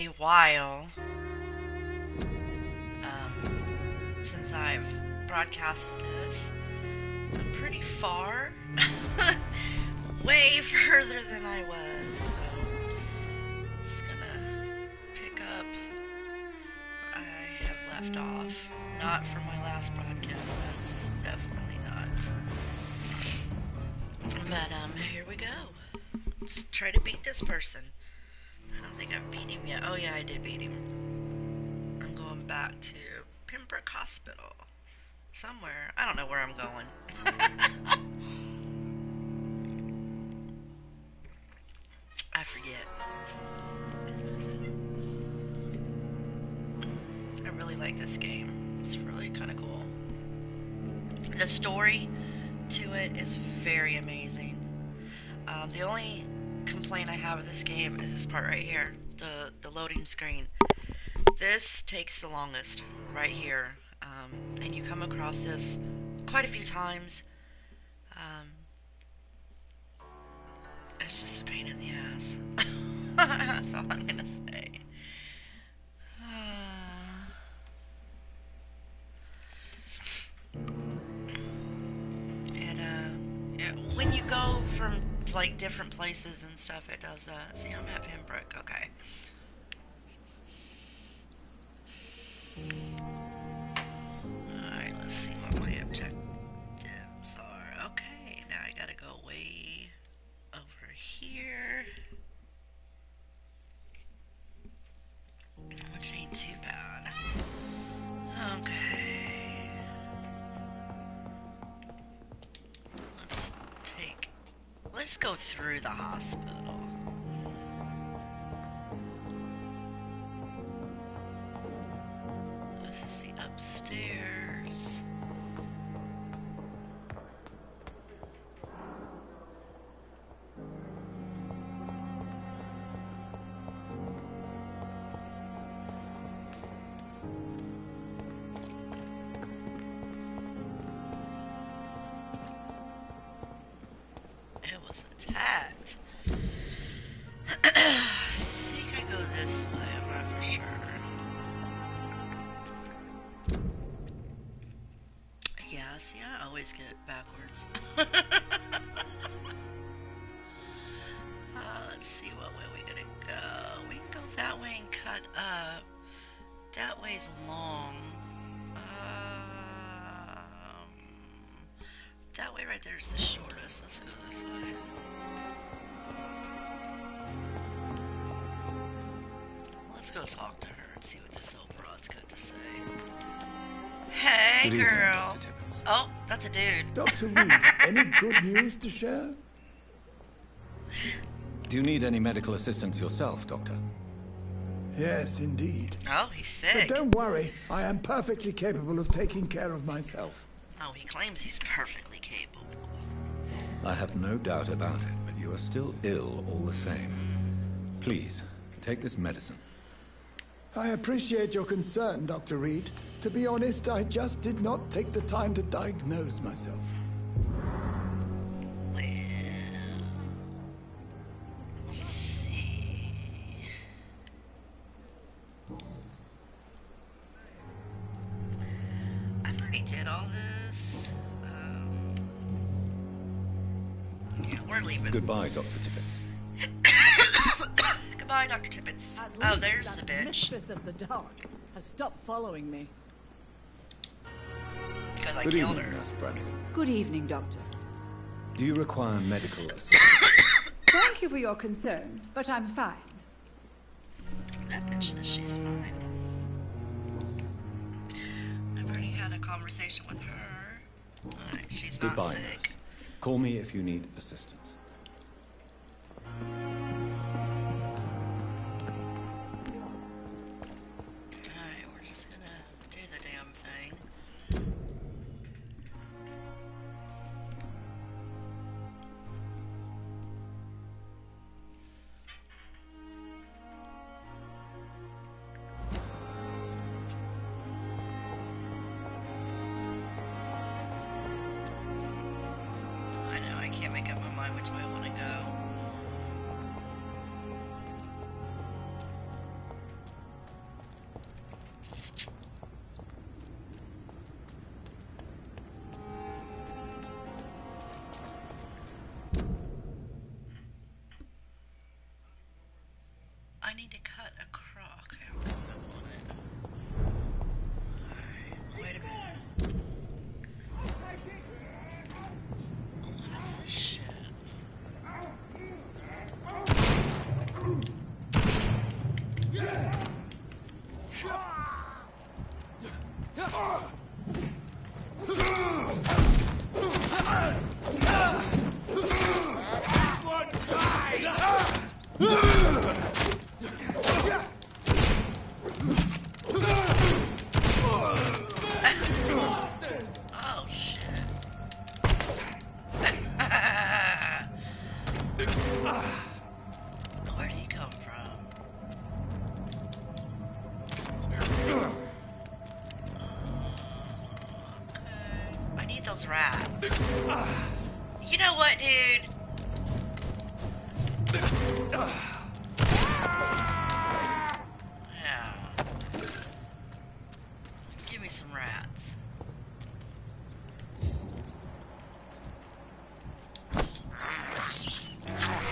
A while since I've broadcasted this. I'm pretty far, way further than I was. So I'm just gonna pick up where I have left off. Not from my last broadcast. That's definitely not. But here we go. Let's try to beat this person. I don't think I've beat him yet. Oh yeah, I did beat him. I'm going back to Pembroke Hospital. Somewhere. I don't know where I'm going. I forget. I really like this game. It's really kind of cool. The story to it is very amazing. The only complaint I have with this game is this part right here. The loading screen. This takes the longest right here. And you come across this quite a few times. It's just a pain in the ass. That's all I'm gonna say. When you go from like different places and stuff, it does that. See, I'm at Pembroke. Okay. Alright, let's see what my objectives are. Okay, now I gotta go way over here. Which ain't too bad. Okay. Let's go through the hospital. This is the upstairs. It was attacked. I think I go this way, I'm not for sure. Yeah, see, I always get it backwards. Let's see what way we're gonna go. We can go that way and cut up. That way's long. That way right there is the shortest. Let's go this way. Let's go talk to her and see what this old broad's got to say. Hey, Good evening, girl. Dr. Tibbets. Oh, that's a dude. Dr. Reed, any good news to share? Do you need any medical assistance yourself, Doctor? Yes, indeed. Oh, he's But sick. don't worry, I am perfectly capable of taking care of myself. Oh, he claims he's perfectly capable. I have no doubt about it, but you are still ill all the same. Please, take this medicine. I appreciate your concern, Dr. Reed. To be honest, I just did not take the time to diagnose myself. Well, let's see. I already did all this. Yeah, we're leaving. Goodbye, Dr. Tibbets. Goodbye, Dr. Tibbets. At Oh, least there's that the bitch. mistress of the dark has stopped following me. Because I Good killed evening, her. Nurse Brannigan. Good evening, Doctor. Do you require medical assistance? Thank you for your concern, but I'm fine. That bitch says she's fine. I've already had a conversation with her. Alright, she's not Goodbye, sick. nurse. Call me if you need assistance. Alright, we're just gonna do the damn thing. I know, I can't make up my mind which way need to cut a crock. Okay, I'll cut up on it. Alright, wait a minute. What is this shit? Oh shit. Where'd he come from? Okay. I need those rats. You know what, dude? Yeah. Give me some rats.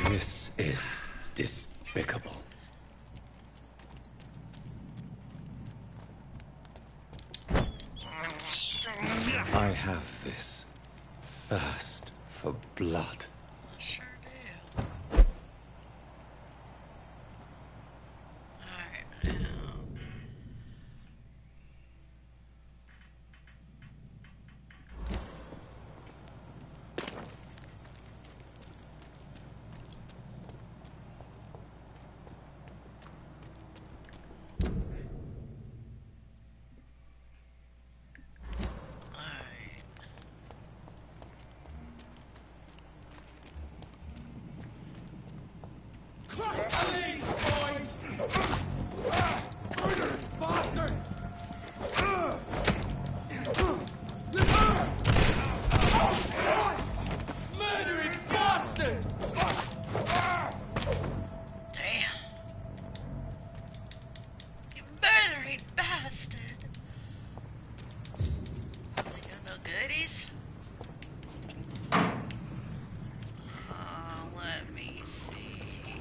This is despicable. I have this thirst for blood. I sure do. Alright, now. Alright. Damn. You murdering bastard. They got no goodies? Let me see.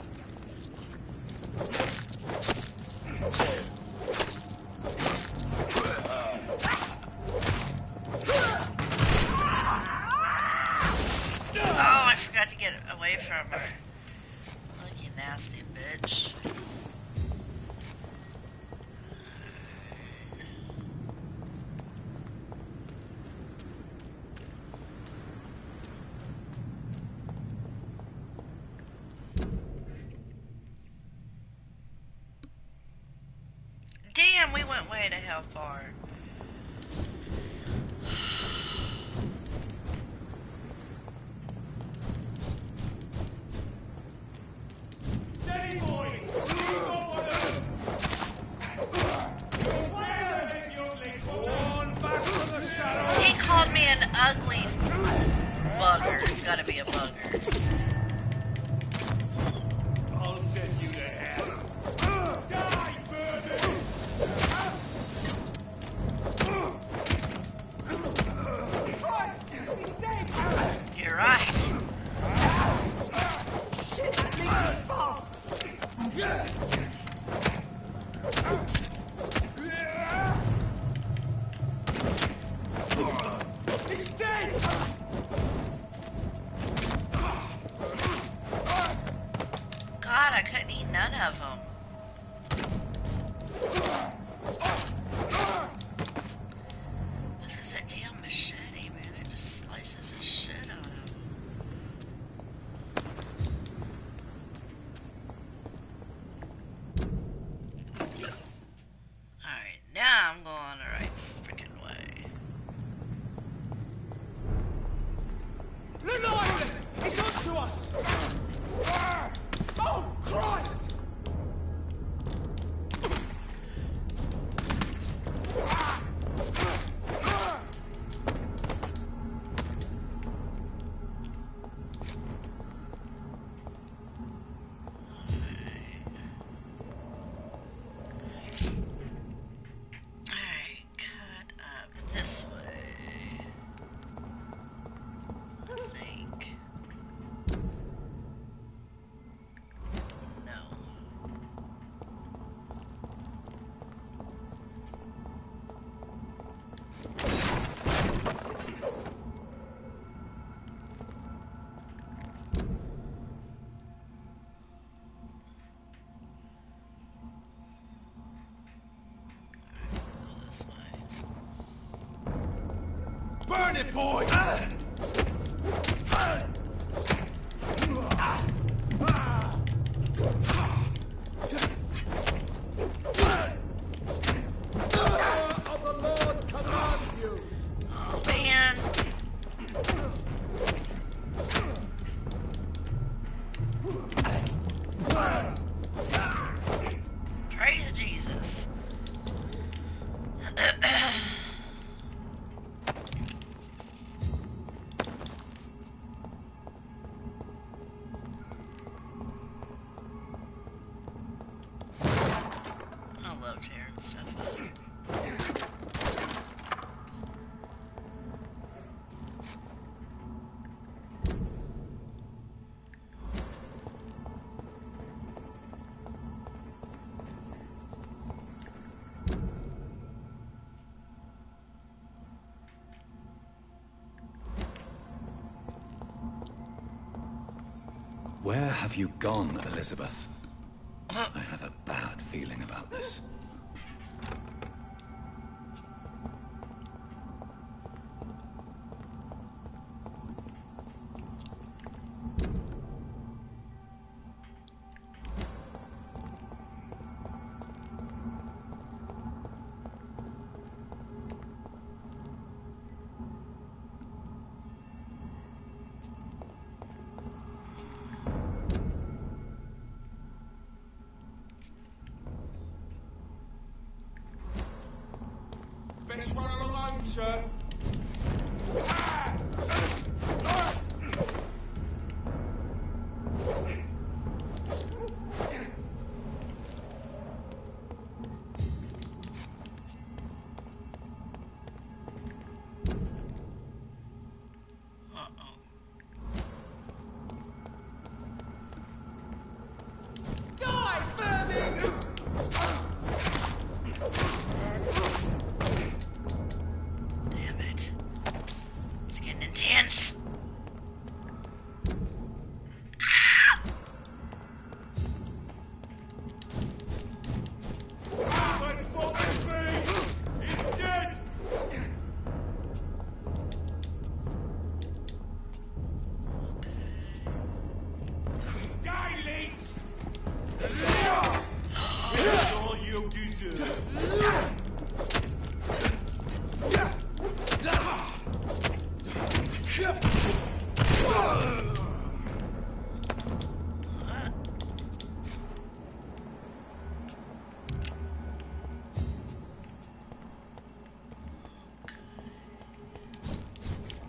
Oh, I forgot to get away from her. Look, you nasty bitch. Damn, we went way to hell far. He called me an ugly bugger. It's gotta be a bugger. I'll send you to hell. Die, Vermin! it, boy! Of the Lord commands you. Oh, man. Praise Jesus. I love tearing stuff up. Where have you gone, Elizabeth? I have a bad feeling about this. Best run alone, sir. Uh-oh. Die, vermin! Damn it. It's getting intense. Ah! 34 HP! He's dead! Die, Leech! That's all you deserve.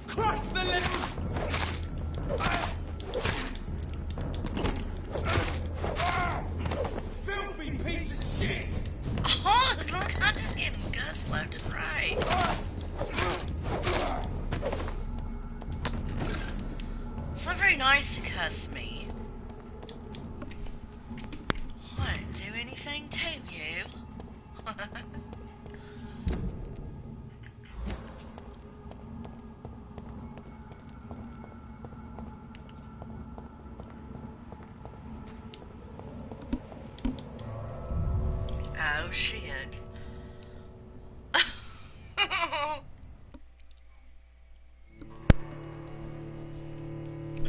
Crush the little... Filthy piece of shit! Oh, look, I'm just getting gussed left and right. It's not very nice to cuss me. I didn't do anything to you. Oh, shit.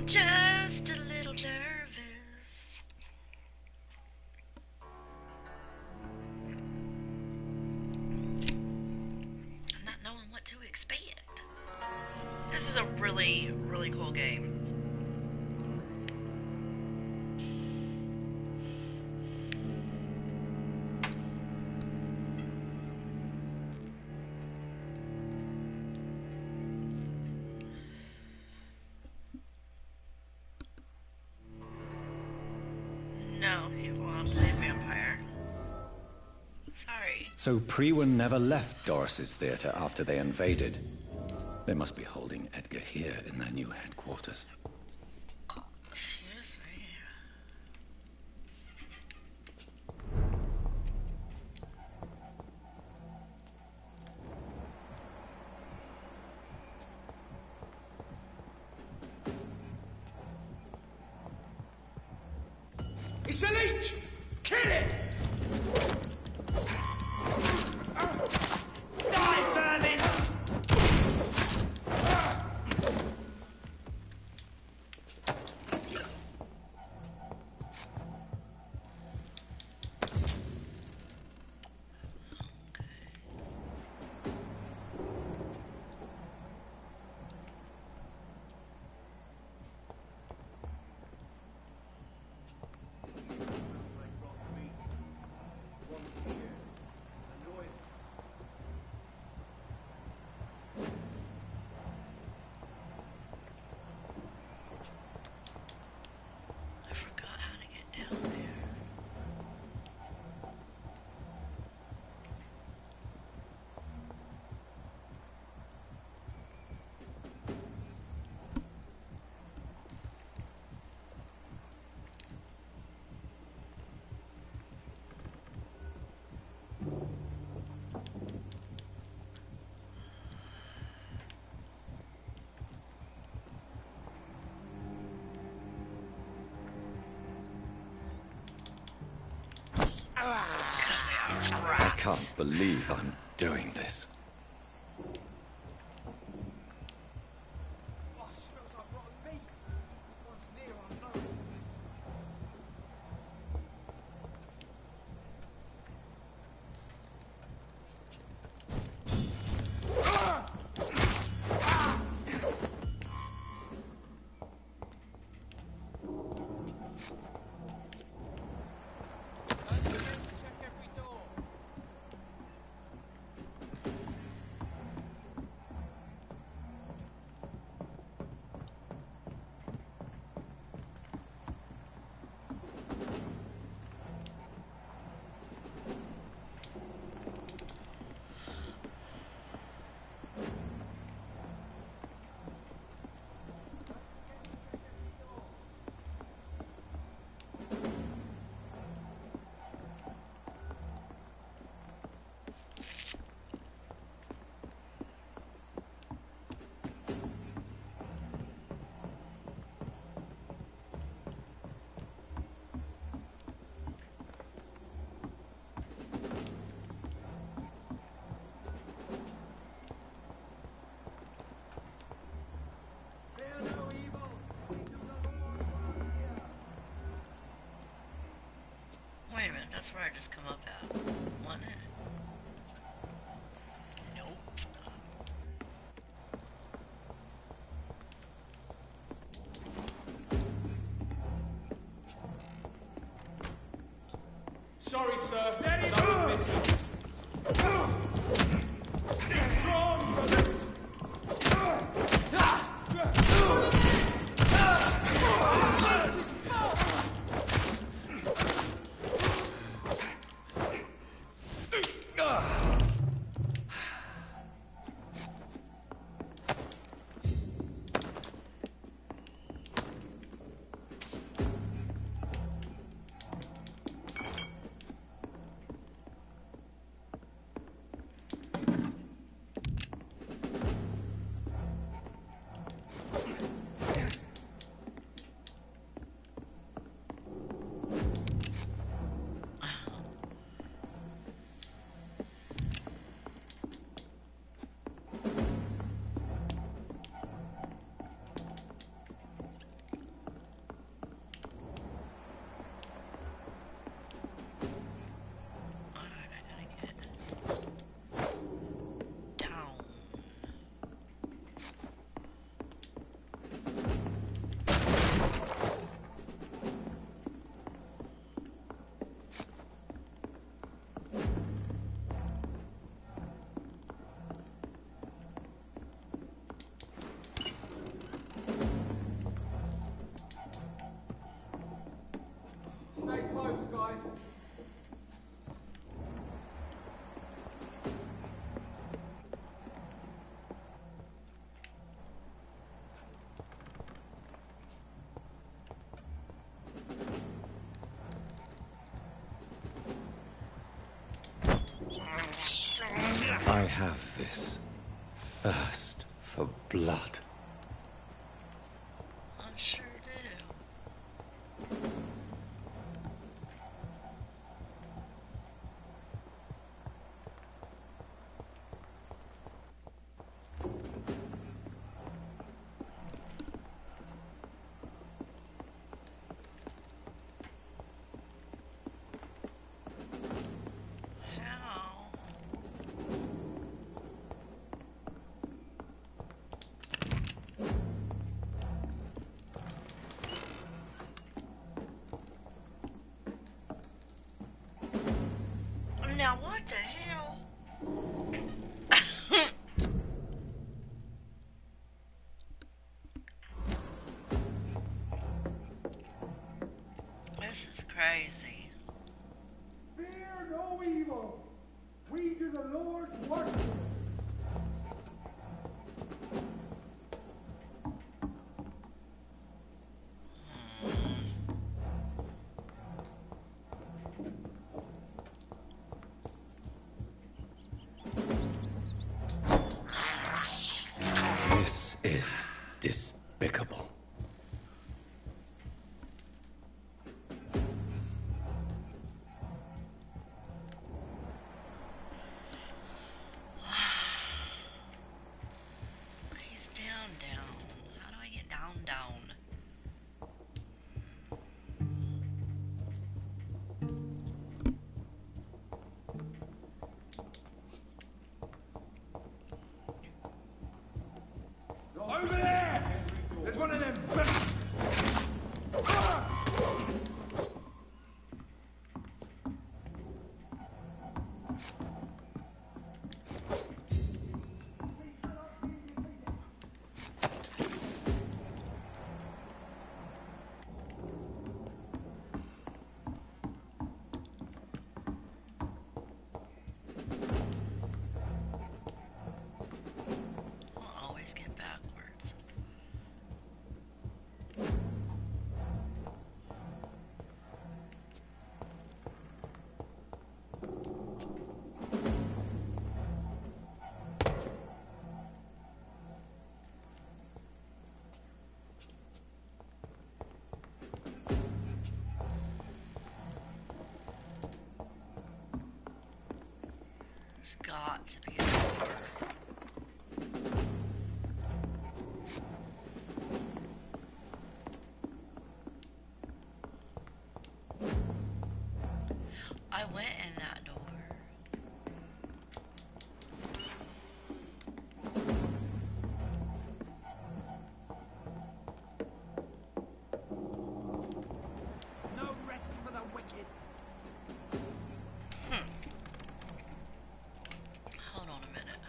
Just a little nervous. I'm not knowing what to expect. This is a really, really cool game. No, he won't play Vampire. Sorry. So Prewen never left Doris's theater after they invaded. They must be holding Edgar here in their new headquarters. Excuse me. It's a leech! Kill it! Die, vermin! brat. I can't believe I'm doing this. Oh, it smells like rotten meat. One's near, I know. Check every door. Wait a minute, that's where I just come up at. Wasn't it? Nope. Sorry, sir. Some admittance. Alright, I gotta get down. Stay close, guys. I have this thirst for blood. I sure do. How? Now what the hell? This is crazy. Fear no evil. We do the Lord's work. This is despicable. Over there! There's one of them. I'll always get backwards. There's got to be a door. I went in that door. No rest for the wicked. Hold on a minute.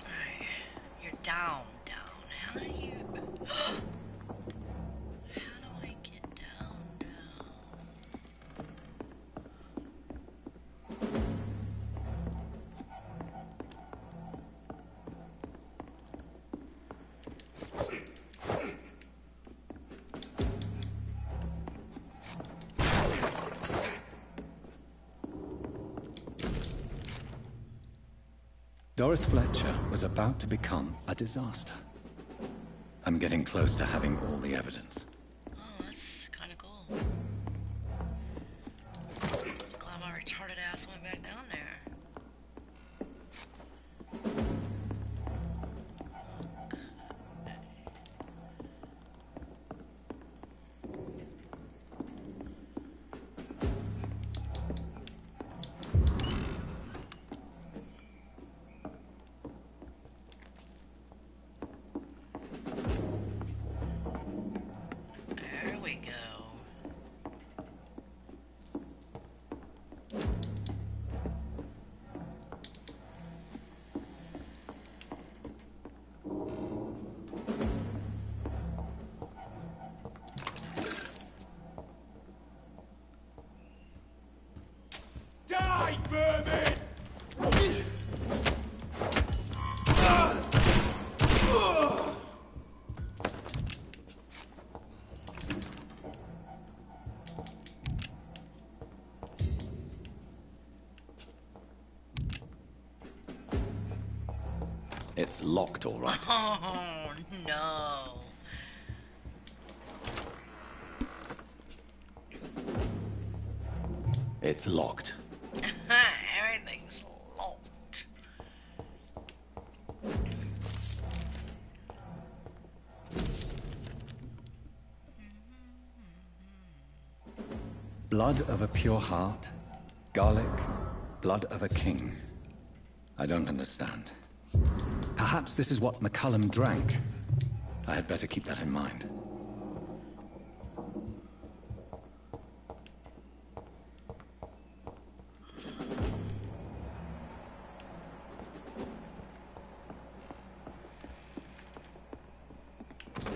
Alright. You're down. How do you... How do I get down? Doris Fletcher was about to become a disaster. I'm getting close to having all the evidence. Oh, that's kind of cool. Glad my retarded ass went back down there. There we go. Die, vermin! It's locked, all right. Oh, no. It's locked. Everything's locked. Blood of a pure heart, garlic, blood of a king. I don't understand. Perhaps this is what McCullum drank. I had better keep that in mind.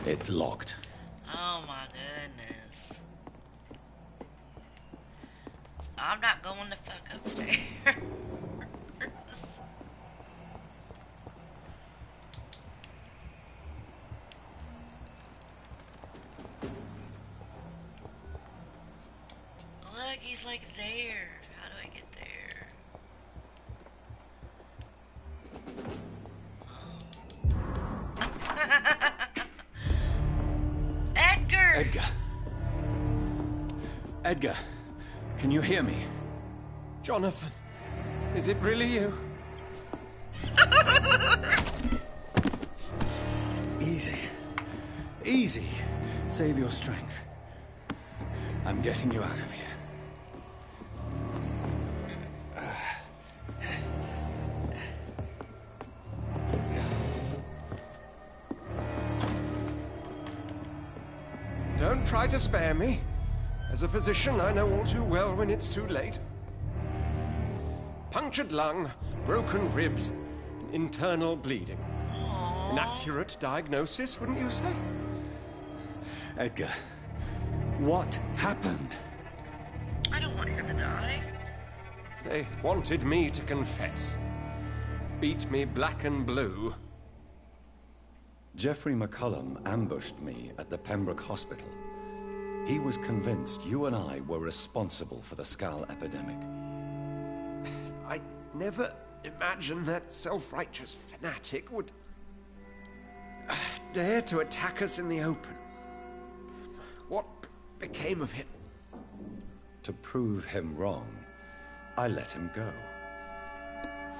It's locked. Oh my goodness. I'm not going the fuck upstairs. Look, he's like there. How do I get there? Edgar! Edgar. Edgar, can you hear me? Jonathan, is it really you? Easy. Easy. Save your strength. I'm getting you out of here. Don't try to spare me. As a physician, I know all too well when it's too late. Punctured lung, broken ribs, and internal bleeding. An accurate diagnosis, wouldn't you say? Edgar, what happened? I don't want him to die. They wanted me to confess. Beat me black and blue. Jeffrey McCullum ambushed me at the Pembroke Hospital. He was convinced you and I were responsible for the Skal epidemic. I never imagined that self-righteous fanatic would dare to attack us in the open. What became of him? To prove him wrong, I let him go.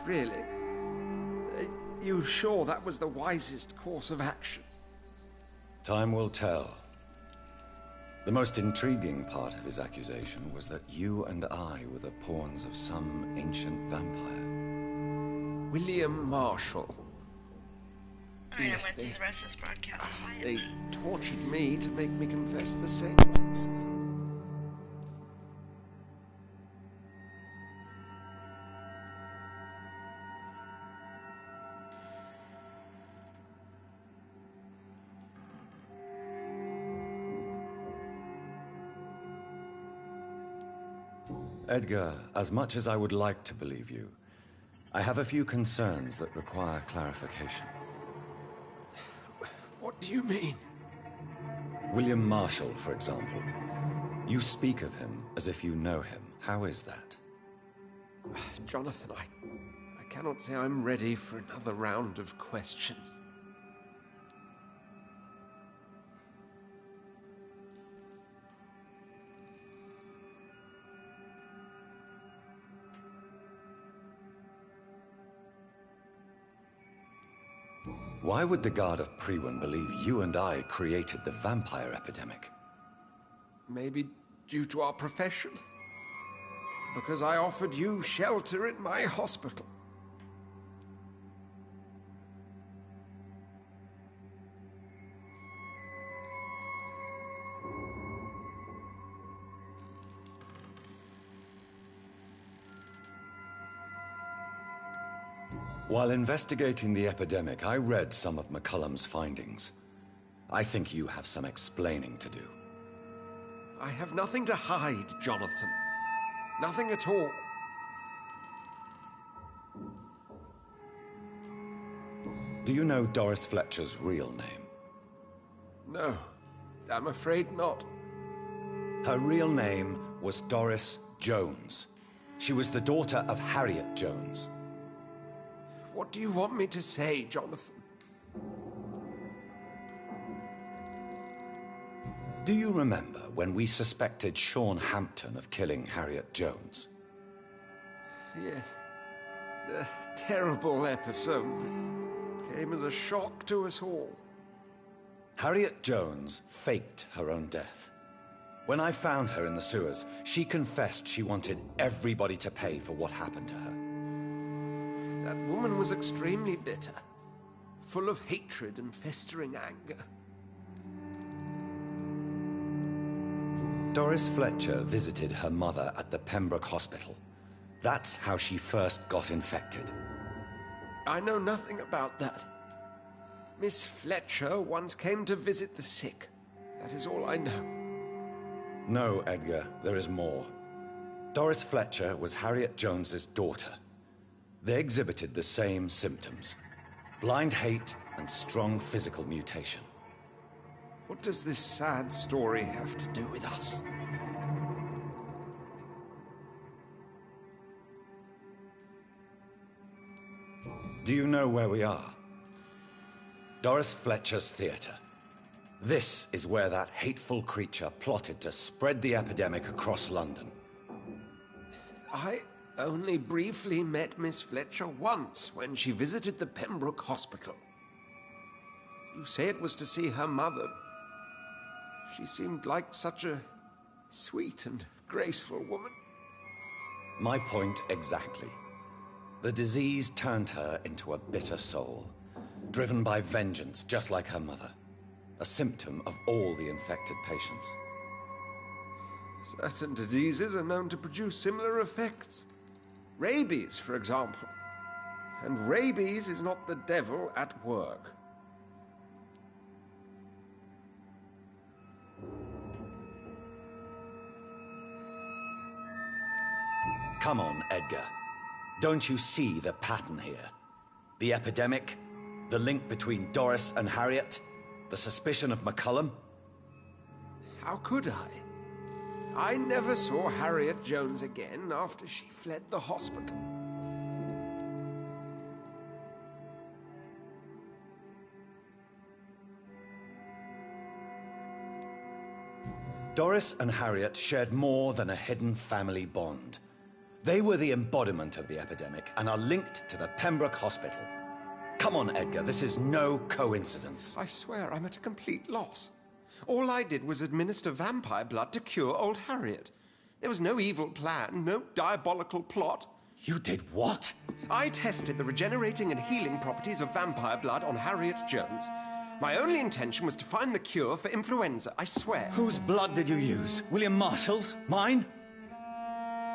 Really? Are you sure that was the wisest course of action? Time will tell. The most intriguing part of his accusation was that you and I were the pawns of some ancient vampire. William Marshall. Alright, Yes, I'm going to do the rest of this broadcast They quietly. tortured me to make me confess the same nonsense. Edgar, as much as I would like to believe you, I have a few concerns that require clarification. What do you mean? William Marshall, for example. You speak of him as if you know him. How is that? Jonathan, I cannot say I'm ready for another round of questions. Why would the Guard of Priwen believe you and I created the vampire epidemic? Maybe due to our profession? Because I offered you shelter in my hospital. While investigating the epidemic, I read some of McCullum's findings. I think you have some explaining to do. I have nothing to hide, Jonathan. Nothing at all. Do you know Doris Fletcher's real name? No, I'm afraid not. Her real name was Doris Jones. She was the daughter of Harriet Jones. What do you want me to say, Jonathan? Do you remember when we suspected Sean Hampton of killing Harriet Jones? Yes. The terrible episode that came as a shock to us all. Harriet Jones faked her own death. When I found her in the sewers, she confessed she wanted everybody to pay for what happened to her. That woman was extremely bitter, full of hatred and festering anger. Doris Fletcher visited her mother at the Pembroke Hospital. That's how she first got infected. I know nothing about that. Miss Fletcher once came to visit the sick. That is all I know. No, Edgar, there is more. Doris Fletcher was Harriet Jones's daughter. They exhibited the same symptoms: blind hate and strong physical mutation. What does this sad story have to do with us? Do you know where we are? Doris Fletcher's theater. This is where that hateful creature plotted to spread the epidemic across London. I only briefly met Miss Fletcher once when she visited the Pembroke Hospital. You say it was to see her mother. She seemed like such a sweet and graceful woman. My point exactly. The disease turned her into a bitter soul, driven by vengeance, just like her mother. a symptom of all the infected patients. Certain diseases are known to produce similar effects. Rabies, for example. And rabies is not the devil at work. Come on, Edgar. Don't you see the pattern here? The epidemic, the link between Doris and Harriet, the suspicion of McCullum? How could I? I never saw Harriet Jones again after she fled the hospital. Doris and Harriet shared more than a hidden family bond. They were the embodiment of the epidemic and are linked to the Pembroke Hospital. Come on, Edgar, this is no coincidence. I swear I'm at a complete loss. All I did was administer vampire blood to cure old Harriet. There was no evil plan, no diabolical plot. You did what? I tested the regenerating and healing properties of vampire blood on Harriet Jones. My only intention was to find the cure for influenza, I swear. Whose blood did you use? William Marshall's? Mine?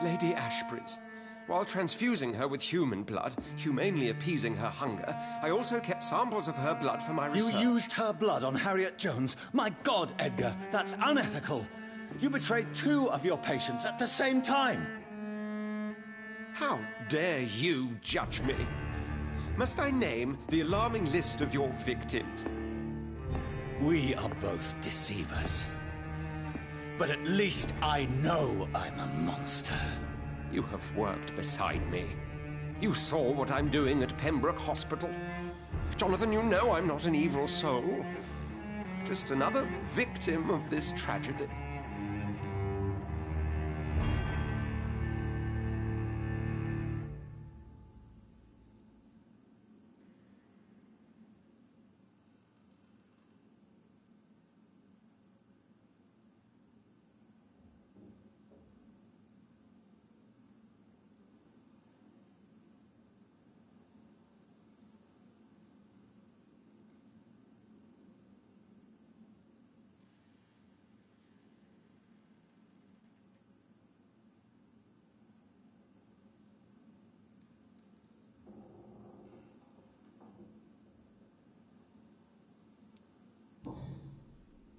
Lady Ashbury's. While transfusing her with human blood, humanely appeasing her hunger, I also kept samples of her blood for my research. You used her blood on Harriet Jones? My God, Edgar, that's unethical. You betrayed 2 of your patients at the same time. How dare you judge me? Must I name the alarming list of your victims? We are both deceivers. But at least I know I'm a monster. You have worked beside me. You saw what I'm doing at Pembroke Hospital. Jonathan, you know I'm not an evil soul. Just another victim of this tragedy.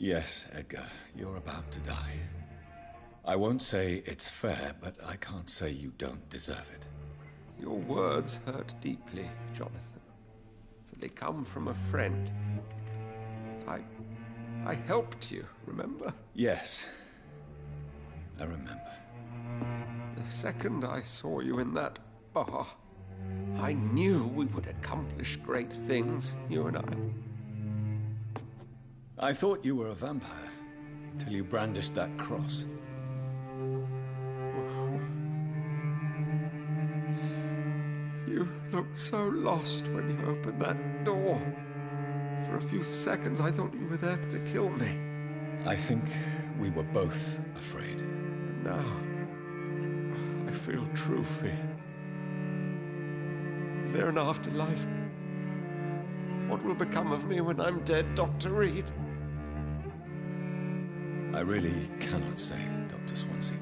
Yes, Edgar, you're about to die. I won't say it's fair, but I can't say you don't deserve it. Your words hurt deeply, Jonathan. For they come from a friend. I helped you, remember? Yes, I remember. The second I saw you in that bar, I knew we would accomplish great things, you and I. I thought you were a vampire, till you brandished that cross. You looked so lost when you opened that door. For a few seconds, I thought you were there to kill me. I think we were both afraid. And now, I feel true fear. Is there an afterlife? What will become of me when I'm dead, Dr. Reed? I really cannot say, Dr. Swansea.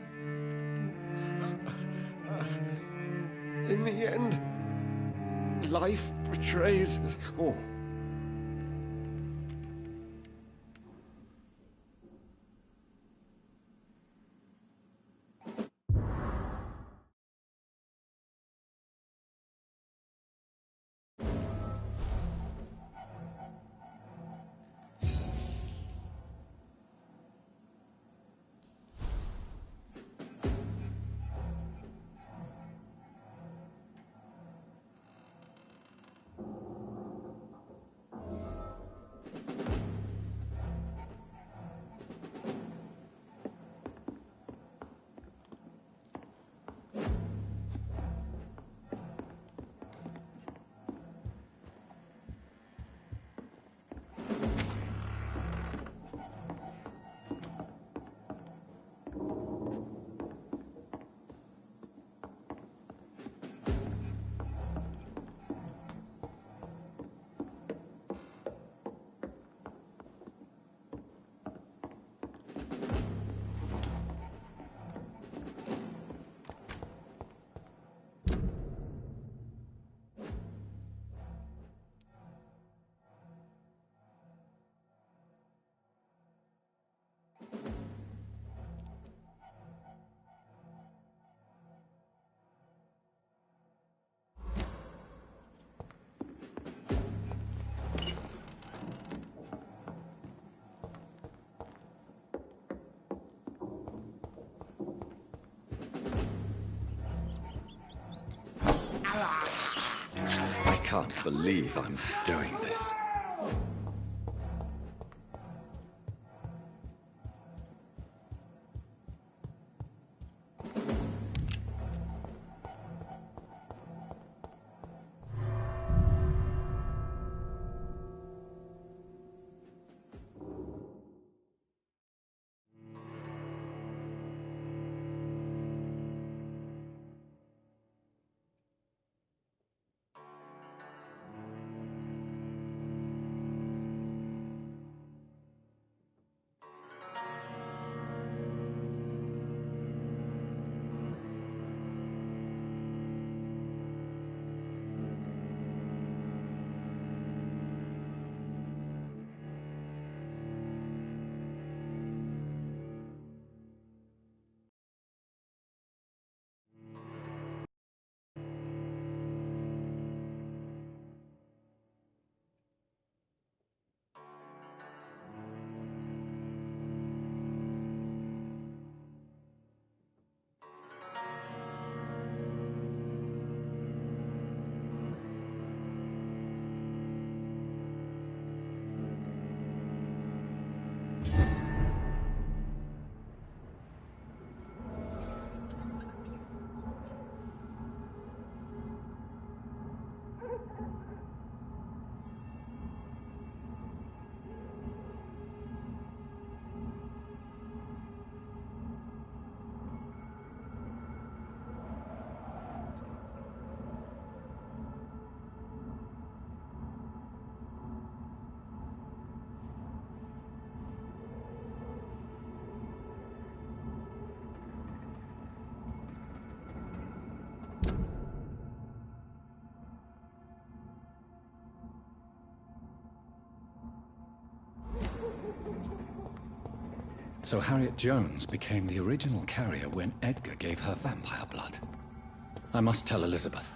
In the end, life betrays us all. can't believe I'm doing this. So Harriet Jones became the original carrier when Edgar gave her vampire blood. I must tell Elizabeth.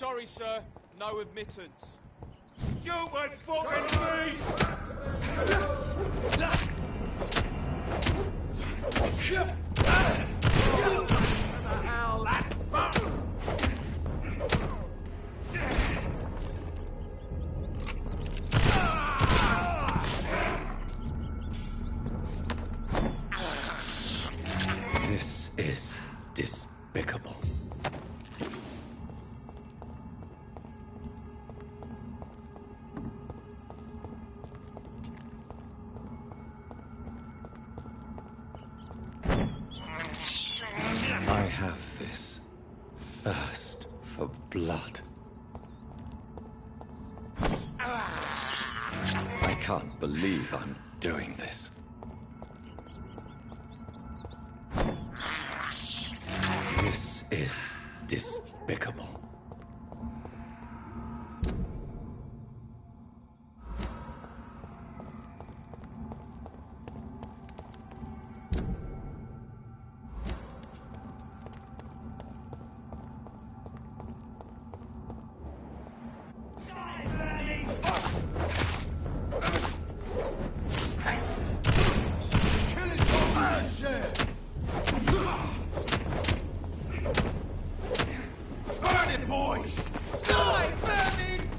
Sorry, sir. No admittance. Stupid fucking hell, that This is despicable. I have this thirst for blood. I can't believe I'm doing this. This is despicable. burn it, boys! Die, vermin!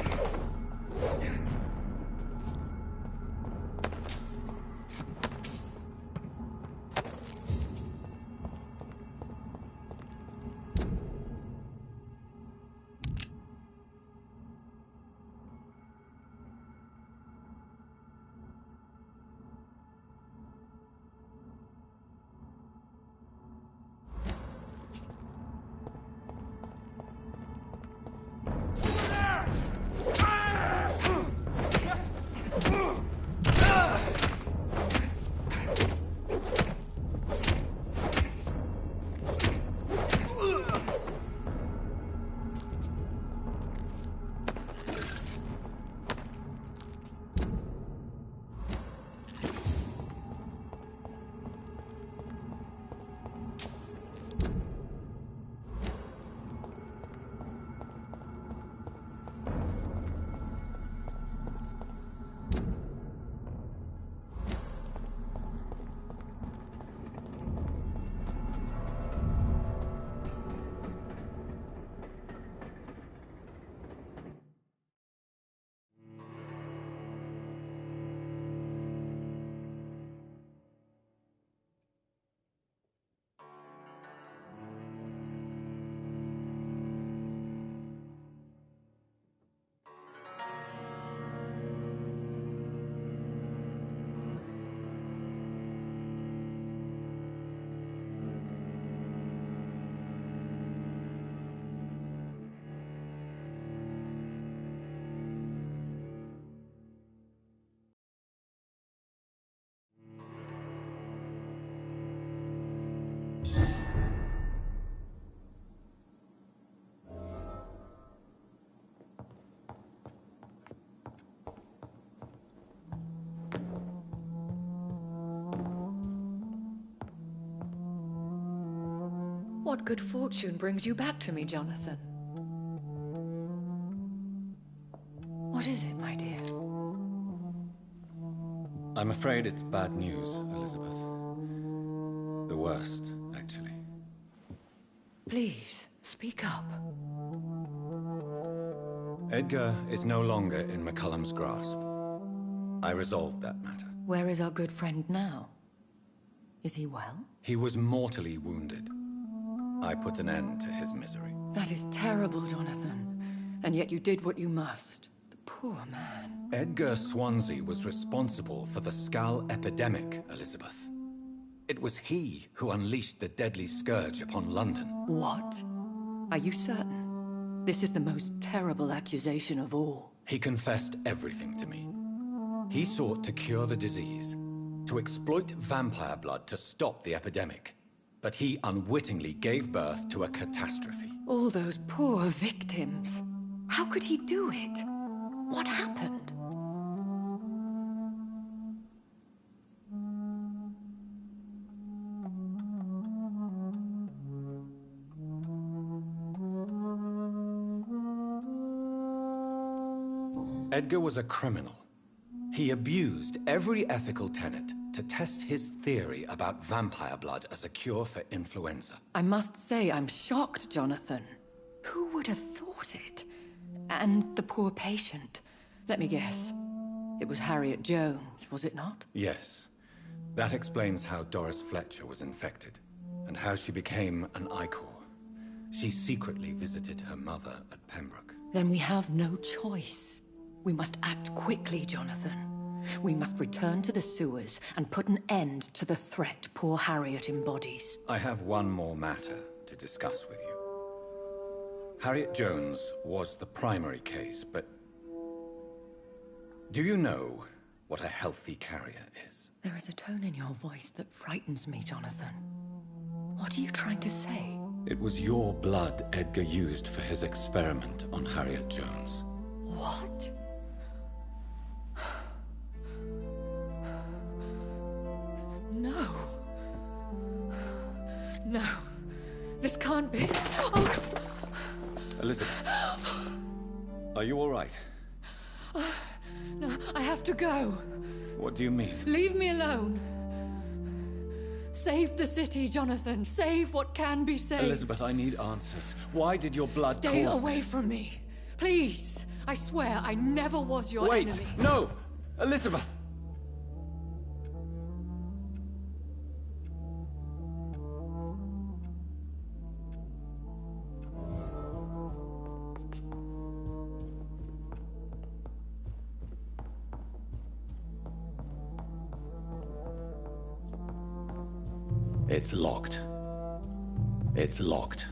What good fortune brings you back to me, Jonathan? What is it, my dear? I'm afraid it's bad news, Elizabeth. The worst, actually. Please, speak up. Edgar is no longer in McCullum's grasp. I resolved that matter. Where is our good friend now? Is he well? He was mortally wounded. I put an end to his misery. That is terrible, Jonathan. And yet you did what you must. The poor man. Edgar Swansea was responsible for the Skull epidemic, Elizabeth. It was he who unleashed the deadly scourge upon London. What? Are you certain? This is the most terrible accusation of all. He confessed everything to me. He sought to cure the disease, to exploit vampire blood to stop the epidemic. But he unwittingly gave birth to a catastrophe. All those poor victims. How could he do it? What happened? Edgar was a criminal. He abused every ethical tenet to test his theory about vampire blood as a cure for influenza. I must say I'm shocked, Jonathan. Who would have thought it? And the poor patient. Let me guess. It was Harriet Jones, was it not? Yes. That explains how Doris Fletcher was infected, and how she became an Icor. She secretly visited her mother at Pembroke. Then we have no choice. We must act quickly, Jonathan. We must return to the sewers and put an end to the threat poor Harriet embodies. I have one more matter to discuss with you. Harriet Jones was the primary case, but... do you know what a healthy carrier is? There is a tone in your voice that frightens me, Jonathan. What are you trying to say? It was your blood Edgar used for his experiment on Harriet Jones. What? No. No. This can't be. Oh. Elizabeth, are you all right? No, I have to go. What do you mean? Leave me alone. Save the city, Jonathan. Save what can be saved. Elizabeth, I need answers. Why did your blood Stay cause away this? from me. Please. I swear I never was your Wait! enemy. No! Elizabeth! It's locked. It's locked.